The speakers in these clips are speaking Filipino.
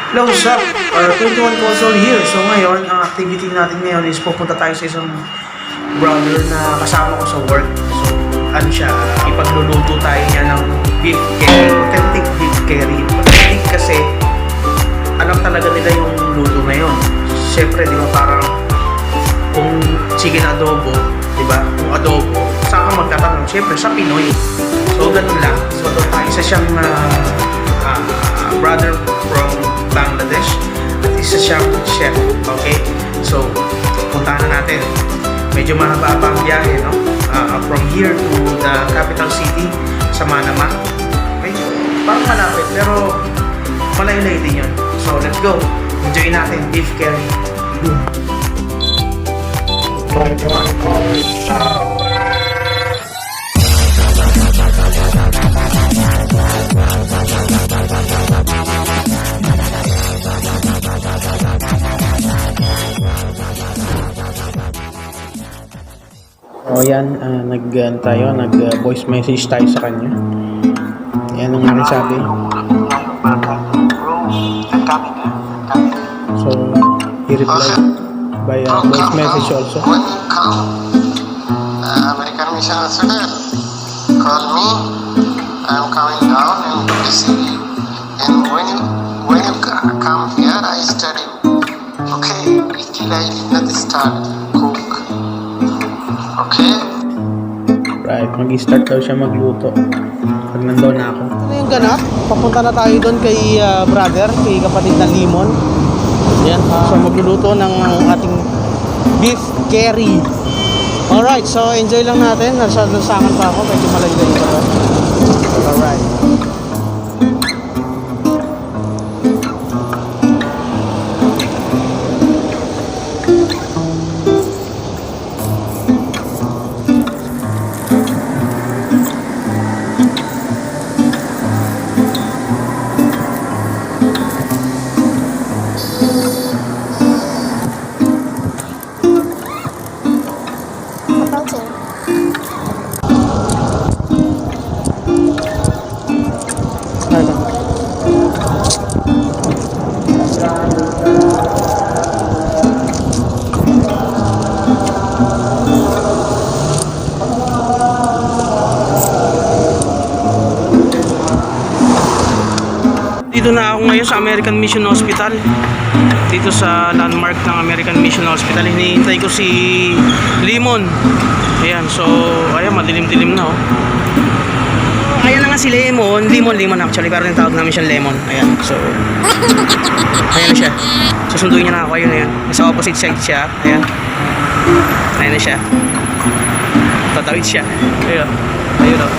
Hello, what's up? 21 console here. So ngayon, ang activity natin ngayon is pupunta tayo sa isang brother na kasama ko sa work. So, ano siya, ipagluluto tayo niya ng beef curry. Authentic beef curry. Authentic kasi, alam talaga nila yung luto na yun. Siyempre, di ba, parang kung chicken adobo, di ba? Kung adobo, saan ka magtatanong? Siyempre, sa Pinoy. So, ganun lang. So, isa siyang brother from Bangladesh at isa siyang chef. Okay? So, puntahan na natin. Medyo mahaba pa ang biyahe, no? From here to the capital city sa Manama. Medyo parang malapit pero malayo-layo din yun. So, let's go. Enjoy natin beef curry. Boom. O yan, nag-voice message tayo sa kanya. Yan ang nasabi. So, he replied by voice message also. When you come, American Mission Hospital, call me. I'm coming down and visit you. And when you come here, I study. Okay, still I did not start cook. Okay? Right, mag-start daw siya magluto pag nandoon na ako. Ano yung ganap? Papunta na tayo doon kay brother, kay kapatid na Limon. Yan, so magluluto ng ating beef curry. Alright, so enjoy lang natin. Nasa lansangan pa ako, medyo malayo-layo pa rin. Alright. Dito na ako ngayon sa American Mission Hospital. Dito sa landmark ng American Mission Hospital. Hinihintay ko si Limon. Ayan, so ayan, madilim-dilim na oh. Ayan na nga si Lemon. Limon actually, pero yung tawag namin siya Lemon. Ayan, so ayan na siya. Susunduin niya na ako, ayun, ayan. Sa opposite side siya. Ayan. Ayan na siya. Tatawid siya. Ayun. Ayun oh.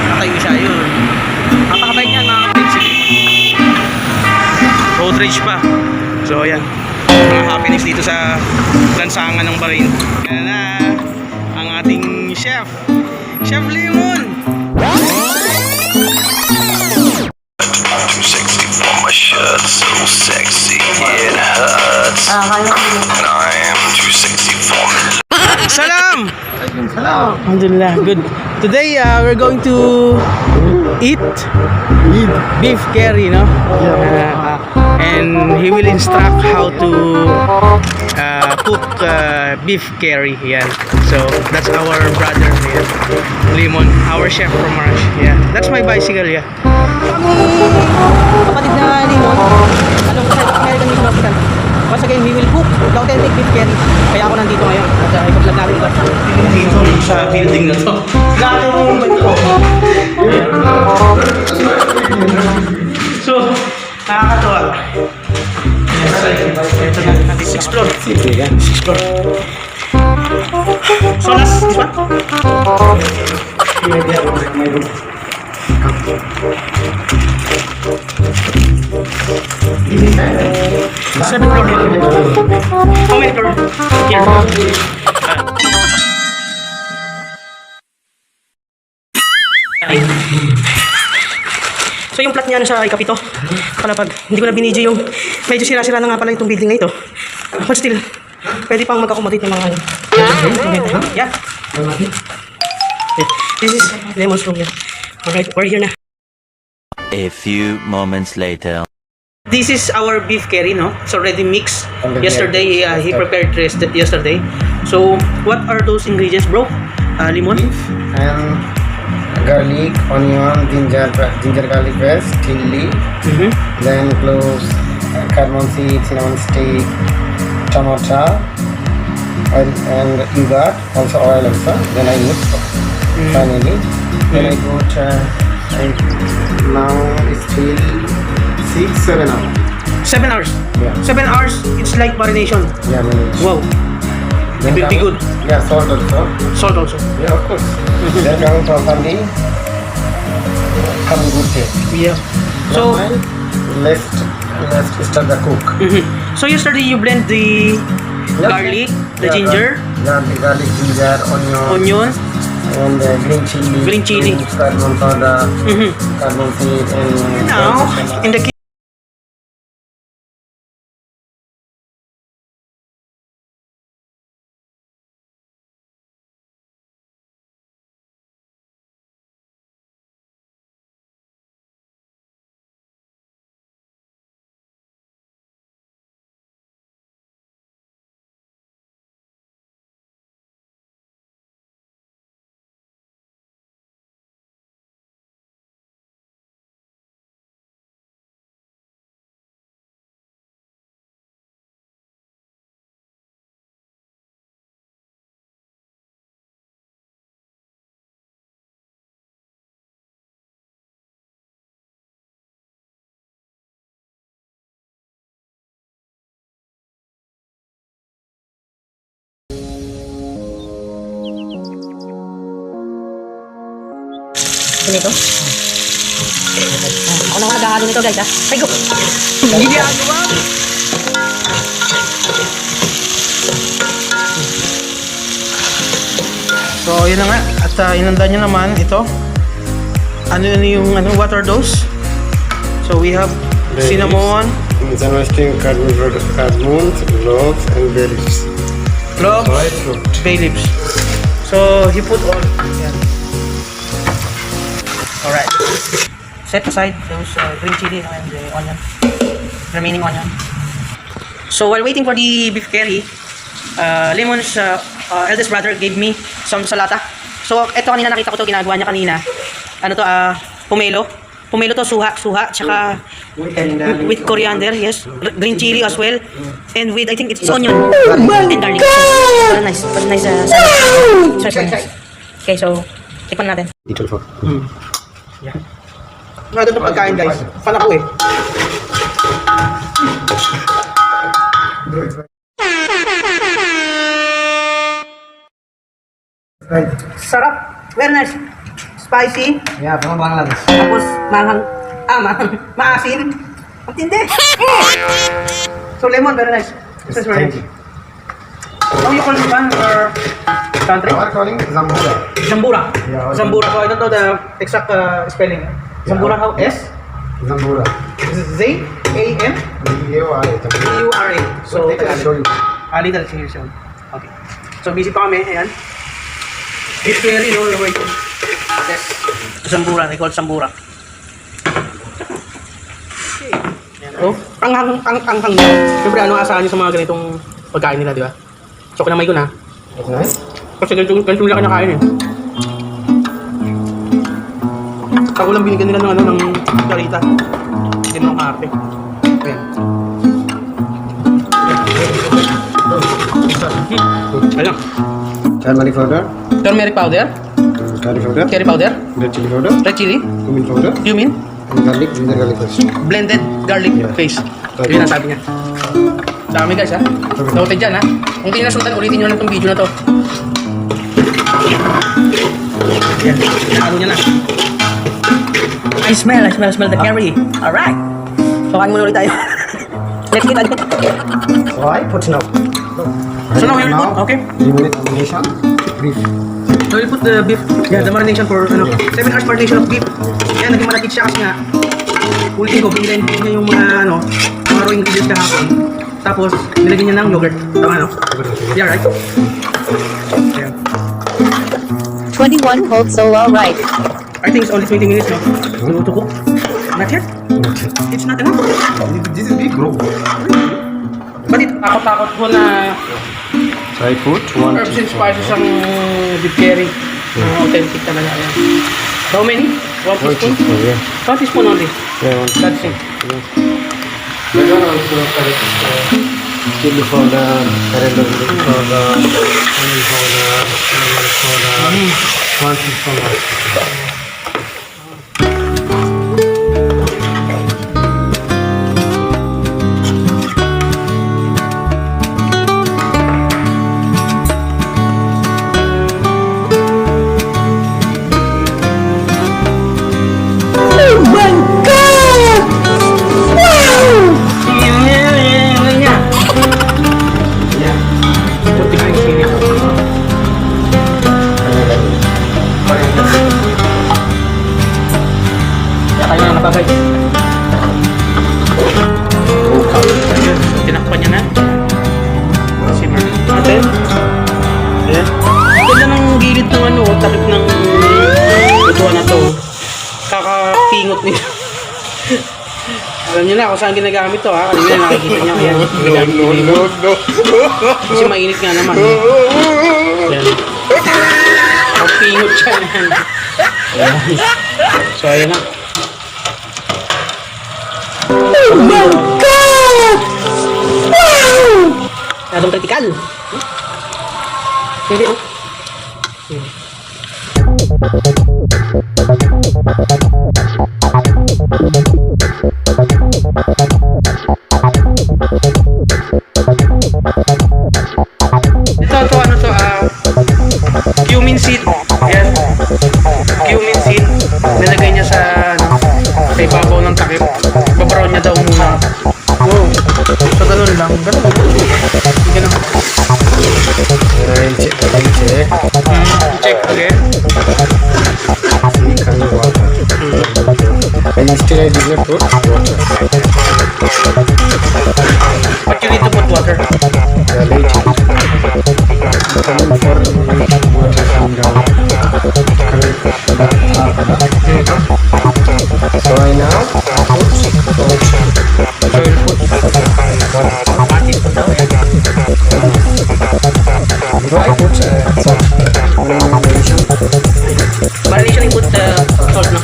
Tatayo siya, ayun. Napakabait niya, nakakabait si Limon. Road rage pa. So ayan, mga happiness dito sa lansangan ng Bahrain. Ayan na ang ating chef, Chef Limon. Too sexy for my shirt, so sexy it hurts. And I am too sexy for me. Salam! Alhamdulillah, good. Today we're going to eat beef curry, no? And he will instruct how to cook beef curry. Yeah. So that's our brother, yeah. Limon, our chef from Marash. Yeah. That's my bicycle, yeah. Kapatid na Limon, anong sa American Mission Hospital. Once again, we will cook the authentic beef curry. Kaya ako nandito ngayon. At ipag-vlog natin ito. Dito sa building na to. Lahat yung So, nakakatawa. Ito na, natin 6th floor. 6th floor. So, last, this one? Seven floor. How many floor? Here. So yung plot niya ano sa ikapito. Palapag, hindi ko na binidyo yung medyo sira-sira na nga pala itong building na ito. But still, pwede pang mag-accommodate ng mga ano. Yeah. This is Lemon's room. Alright, we're here na. A few moments later. This is our beef curry, no? It's already mixed. Already Yesterday, he prepared yesterday. So, what are those ingredients, bro? Limon? And garlic, onion, ginger garlic paste, chili, then cloves, cardamom seed, cinnamon stick, tomato, oil, and yogurt, also oil also. Then I mix finally. Then I put now it's still 6-7 hours. 7 hours. Yeah. 7 hours, it's like marination. Yeah, manage. Wow. Then Pretty coming- good. Yeah, salt also. Salt also. Yeah, of course. Then coming properly, come good taste. Yeah. So, Now, let's start the cook. so yesterday you blend the garlic, the Yeah, ginger, garlic, ginger, onion, and green chili. Green chili. Cardamom powder, cardamom seed, and Now, in the Ganito. Ako na ako naghahalo nito guys ha. Ay go! ginagawa. So, yun na nga. At inanda niya naman ito. Ano yung what are those? So, we have cinnamon, then roasting cardamom, cloves, and bay leaves. clove, Dried fruit. bay leaves. So, he put all. Yan. Alright. Set aside those green chili and the onion. Remaining onion. So, while waiting for the beef curry, Lemon's eldest brother gave me some salata. So, ito kanina nakita ko to, ginagawa niya kanina. Ano to, pomelo. Pomelo to, suha, tsaka with coriander, yes. Green chili as well. And with, I think it's onion and garlic. Very nice, salad. Very nice. Okay, so, tikman natin. Little for. Yeah. Ano ito pagkain guys? Fan ako eh. Sarap. Very nice. Spicy. Yeah, from Bangladesh. Tapos maasin. Ang tindi. So lemon, very nice. This is very nice. How you call this one or country? Our calling Zambura. Zambura. Yeah, Zambura. So I don't know the exact spelling. Zambura, how? S? Zambura. This is Z-A-M? B-A-O-R-A. B-U-R-A. So, Take a show you. little here siya. Okay. So, busy pa kami. Ayan. Beef curry, no? Wait. Yes. Zambura. They call it Zambura. Okay. Ayan. Oh, ang siyempre, ano asahan niyo sa mga ganitong pagkain nila, di ba? So, kinamay ko na. That's nice. Kasi ganito lang kinakain eh. Ako lang binigyan nila ng garita. Hindi naman kaarte. Ayan. Ayan. Turmeric powder. Turmeric powder, Curry powder. curry powder, Red chili powder. red chili, Cumin powder. cumin, And garlic, ginger garlic paste. blended garlic paste. Yun ang sabi niya. Dami guys ha. Noted dyan ha. Kung di nasundan, ulitin nyo lang itong video na to. Yan. Pinahalo niya na. I smell the curry. Alright. So, kain muna ulit tayo. Let's get again. So I put now. So now we'll put, okay. 3 minute combination. Beef. So we'll put the beef, the marination for 7 hours marination of beef. Yan, naging malakit siya kasi nga. Ulitin ko, binilin niya yung mga raw ingredients kahapon. Tapos, nilagyan niya ng yogurt. Tama no? Yeah, right? Yeah. 21 cold solo right. I think it's only 20 minutes no? To cook. Not yet? It's not enough? This is big group. Ba't ito? Takot-takot ko na So I put one herbs and spices ang beef curry. Authentic talaga yan. How many? 1 teaspoon? Yeah. 1 teaspoon only. Yeah, one. That's it. That one also correct. Chili powder, coriander powder, onion powder, turmeric powder, 1 teaspoon. Tinakpan niya na. Simmer natin. Ayan. Ganda ng gilid ng ano, takip ng lutuan na to. Kakapingot nila. Alam niyo na kung saan ginagamit to ha. Kanina nakikita niya. Ayan. No. Kasi mainit nga naman. Ayan. Kapingot siya yan. Ayan. So ayan na. Oh my God! Wow! Masyadong critical. Hindi oh. Ito ano to cumin seed. Ayan. Cumin seed. Nilagay niya sa sa ibabaw ng takip. Babrown niya daw muna. Oh. So ganun lang. Ganun. Ganun. Check again. And still I did not put water. But you need to put water. Yeah, later. Coming for water come down. So I now put salt. So you put one teaspoon daw. I put salt. Marination you put salt no?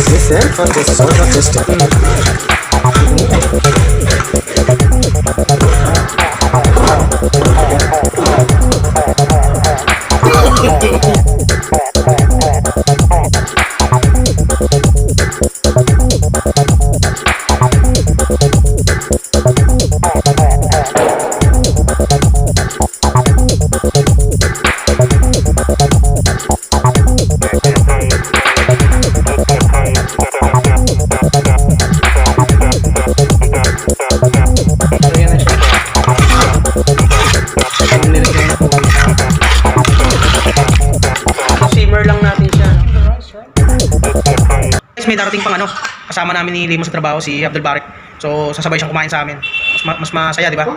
This end for this salt of this step. Simmer lang natin siya. Guys, may darating pang ano, kasama namin ni Limo sa trabaho, si Abdul Barik. So, sasabay siyang kumain sa amin. Mas masaya, di ba?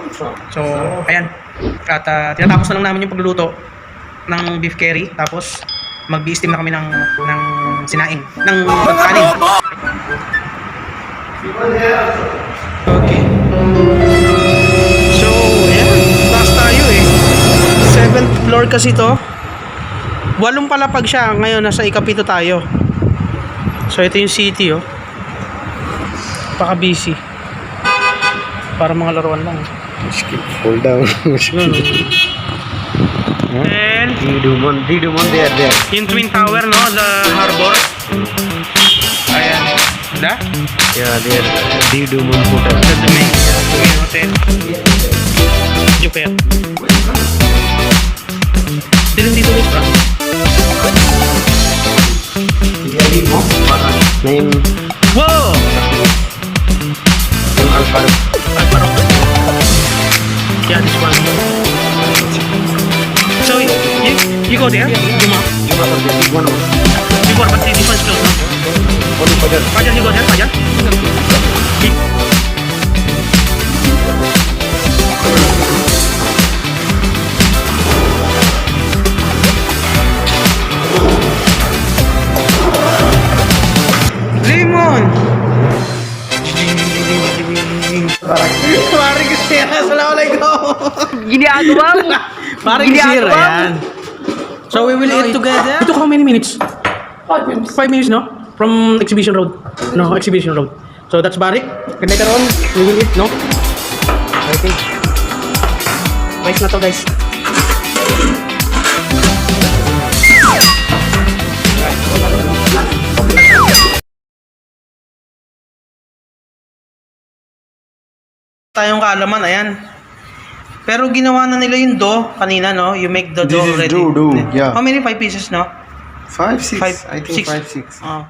So, ayan. At tinatapos na lang namin yung pagluluto ng beef curry. Tapos, mag-i-steam na kami ng sinaing, ng kanin. Okay. So, ayan. Taas tayo eh. 7th floor kasi to. 8 palapag siya. Ngayon, nasa ikapito tayo. So, ito yung city, oh. Paka-busy. Para mga laruan lang. Hold down. And, Didumon there. yung Twin Tower, no? The harbor. Ayan. Da? Yeah, there. Didumon Hotel. The main hotel. Super. Dilim dito ulit ba? Name Wow! Alfaro. Alparo. Yeah, this one. So, you go there? Juma? Before, but this one is closed, no? Fajar, you go there, Fajar? Ginagawa mo. Parang sira yan. So we will eat together. Ito how many minutes? 5 minutes, no? From Exhibition Road. No, Exhibition Road. So that's Barik. And later on, we will eat, no? Okay. Rice na to, guys. Tayong kaalaman, ayan. Pero ginawa na nila yung dough kanina, no? You make the dough This is ready. dough, yeah. How many? 5 pieces, no? 5, 6. Five, I think six. 5, 6. Oh.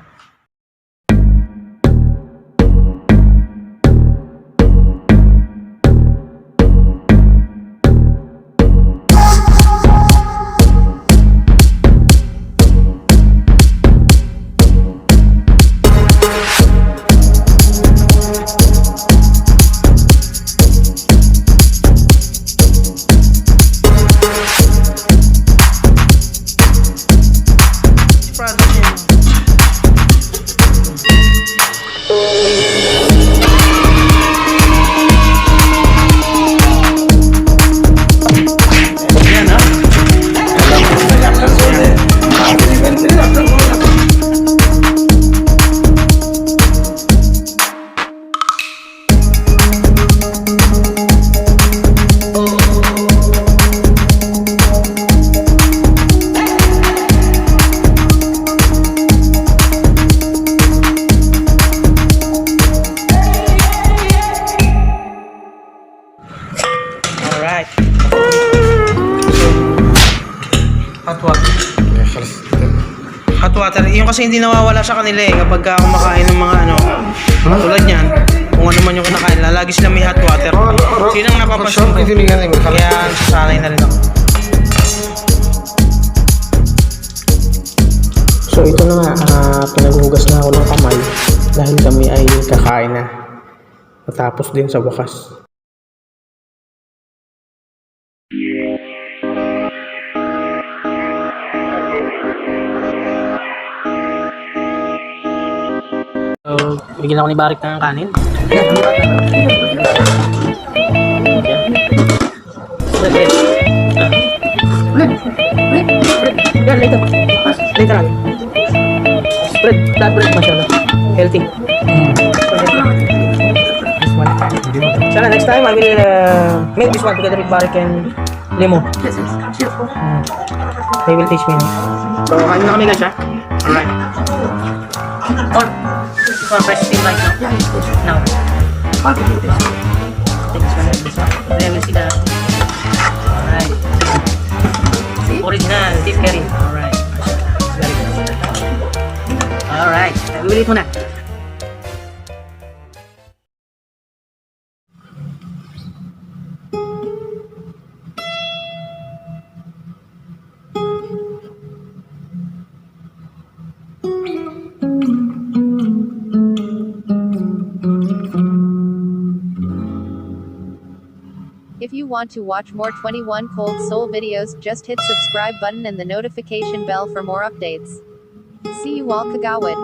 Product yun. Yan, ha? Alright. Hot water. Hot water. Yung kasi hindi nawawala sa kanila eh kapag kumakain ng mga ano. Tulad niyan. Kung ano man yung kinakain, lagi sila may hot water. Sinang napapansin ko. Kaya sasanay na rin ako. So ito na nga, pinaghugas na ako ng kamay dahil kami ay kakain na. Matapos din sa wakas. So, bigyan ako ni Barik ng kanin. Yan, later. Later on. Spread. Flat bread masyado. Healthy. This one. Sana next time I will make this one together with Barik and Limo. They will teach me. So, kain na kami guys ha. Alright. On. For fresh steam right now. Now. Take this one and this one. Then we'll see the... Alright. Original beef curry. Alright. Very good. Alright. We will eat muna. If you want to watch more 21 Cold Soul videos, just hit subscribe button and the notification bell for more updates. See you all, Kagawad.